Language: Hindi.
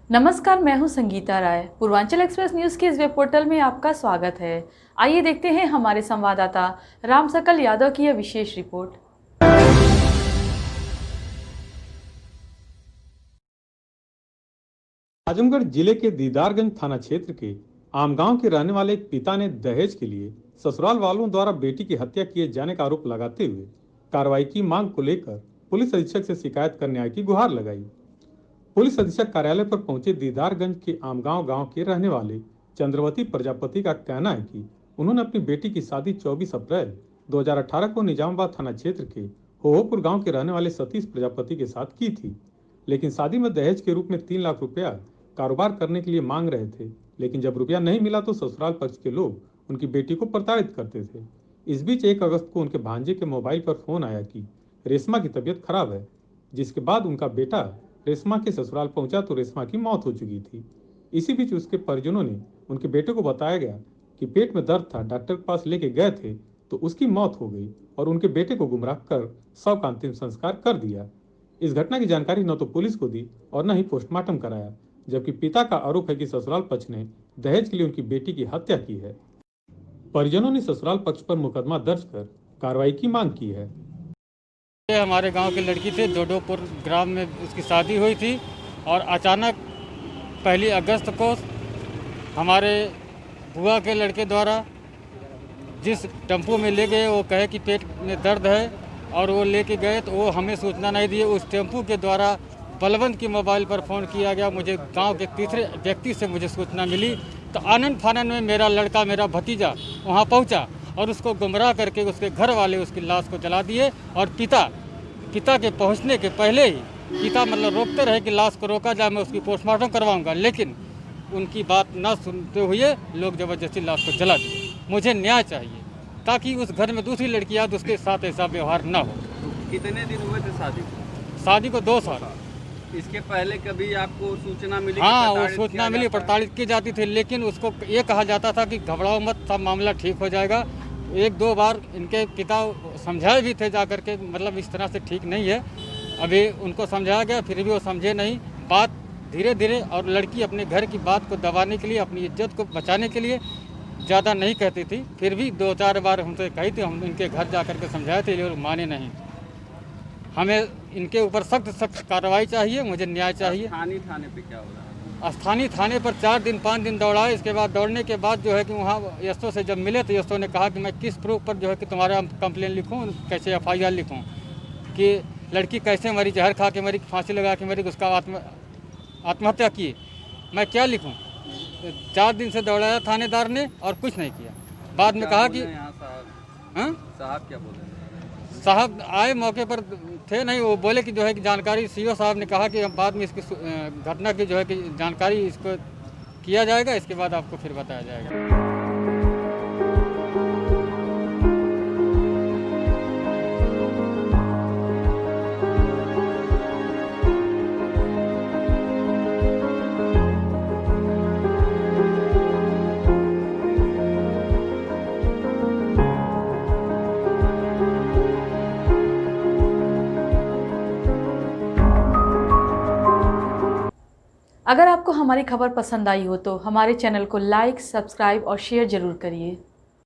नमस्कार, मैं हूं संगीता राय। पूर्वांचल एक्सप्रेस न्यूज़ के इस वेब पोर्टल में आपका स्वागत है। आइए देखते हैं हमारे संवाददाता राम सकल यादव की यह विशेष रिपोर्ट। आजमगढ़ जिले के दीदारगंज थाना क्षेत्र के आमगांव के रहने वाले एक पिता ने दहेज के लिए ससुराल वालों द्वारा बेटी की हत्या किए जाने का आरोप लगाते हुए कार्रवाई की मांग को लेकर पुलिस अधीक्षक से शिकायत कर न्याय की गुहार लगाई। पुलिस अधीक्षक कार्यालय पर पहुंचे दीदारगंज के आमगांव गांव के रहने वाले चंद्रवती प्रजापति का कहना है कि उन्होंने अपनी बेटी की शादी 24 अप्रैल 2018 को निजामाबाद थाना क्षेत्र के होहोपुर गांव के रहने वाले सतीश प्रजापति के साथ की थी, लेकिन शादी में दहेज के रूप में 3 लाख रुपया कारोबार करने के लिए मांग रहे थे। लेकिन जब रुपया नहीं मिला तो ससुराल पक्ष के लोग उनकी बेटी को प्रताड़ित करते थे। इस बीच 1 अगस्त को उनके भांजे के मोबाइल पर फोन आया कि रेशमा की तबीयत खराब है, जिसके बाद उनका बेटा रेशमा के ससुराल पहुंचा तो रेशमा की मौत हो चुकी थी। इसी बीच उसके परिजनों ने उनके बेटे को बताया गया कि पेट में दर्द था, डॉक्टर के पास लेके गए थे तो उसकी मौत हो गई और उनके बेटे को गुमराह कर शव का अंतिम संस्कार कर दिया। इस घटना की जानकारी न तो पुलिस को दी और न ही पोस्टमार्टम कराया, जबकि पिता का आरोप है कि ससुराल पक्ष ने दहेज के लिए उनकी बेटी की हत्या की है। परिजनों ने ससुराल पक्ष पर मुकदमा दर्ज कर कार्रवाई की मांग की है। ये हमारे गांव की लड़की थी, डोडोपुर ग्राम में उसकी शादी हुई थी और अचानक 1 अगस्त को हमारे बुआ के लड़के द्वारा जिस टेम्पो में ले गए वो कहे कि पेट में दर्द है और वो लेके गए तो वो हमें सूचना नहीं दिए। उस टेम्पो के द्वारा बलवंत की मोबाइल पर फ़ोन किया गया। मुझे गांव के तीसरे व्यक्ति से मुझे सूचना मिली तो आनंद फानन में मेरा लड़का, मेरा भतीजा वहाँ पहुँचा और उसको गुमराह करके उसके घर वाले उसकी लाश को जला दिए। और पिता के पहुंचने के पहले ही पिता रोकते रहे कि लाश को रोका जाए, मैं उसकी पोस्टमार्टम करवाऊंगा, लेकिन उनकी बात न सुनते हुए लोग ज़बरदस्ती लाश को जला दिए। मुझे न्याय चाहिए ताकि उस घर में दूसरी लड़की आए तो उसके साथ ऐसा व्यवहार न हो। कितने दिन हुए थे शादी को 2 साल। इसके पहले कभी आपको सूचना मिली? हाँ, वो सूचना मिली, प्रताड़ित की जाती थी, लेकिन उसको ये कहा जाता था कि घबराओ मत, सब मामला ठीक हो जाएगा। 1-2 बार इनके पिता समझाए भी थे जाकर के, इस तरह से ठीक नहीं है। अभी उनको समझाया गया, फिर भी वो समझे नहीं बात धीरे धीरे। और लड़की अपने घर की बात को दबाने के लिए, अपनी इज्जत को बचाने के लिए ज़्यादा नहीं कहती थी। फिर भी 2-4 बार हमसे कही थी, हम इनके घर जा कर के समझाए थे, ये लोग माने नहीं। हमें इनके ऊपर सख्त कार्रवाई चाहिए, मुझे न्याय चाहिए। स्थानीय थाने पे क्या हो रहा है? स्थानीय थाने पर 4 दिन 5 दिन दौड़ाए। इसके बाद दौड़ने के बाद जो है कि वहाँ एसओ से जब मिले तो एसओ ने कहा कि मैं किस प्रूफ पर जो है कि तुम्हारा कंप्लेन लिखूँ, कैसे FIR लिखूँ, कि लड़की कैसे मरी, जहर खा के मरी, फांसी लगा के मरी, उसका आत्महत्या की, मैं क्या लिखूँ। 4 दिन से दौड़ाया थानेदार ने और कुछ नहीं किया। बाद में कहा कि साहब क्या बोले? साहब आए, मौके पर थे नहीं, वो बोले कि जो है कि जानकारी CO साहब ने कहा कि बाद में इसकी घटना की जो है कि जानकारी इसको किया जाएगा, इसके बाद आपको फिर बताया जाएगा। अगर आपको हमारी खबर पसंद आई हो तो हमारे चैनल को लाइक, सब्सक्राइब और शेयर जरूर करिए।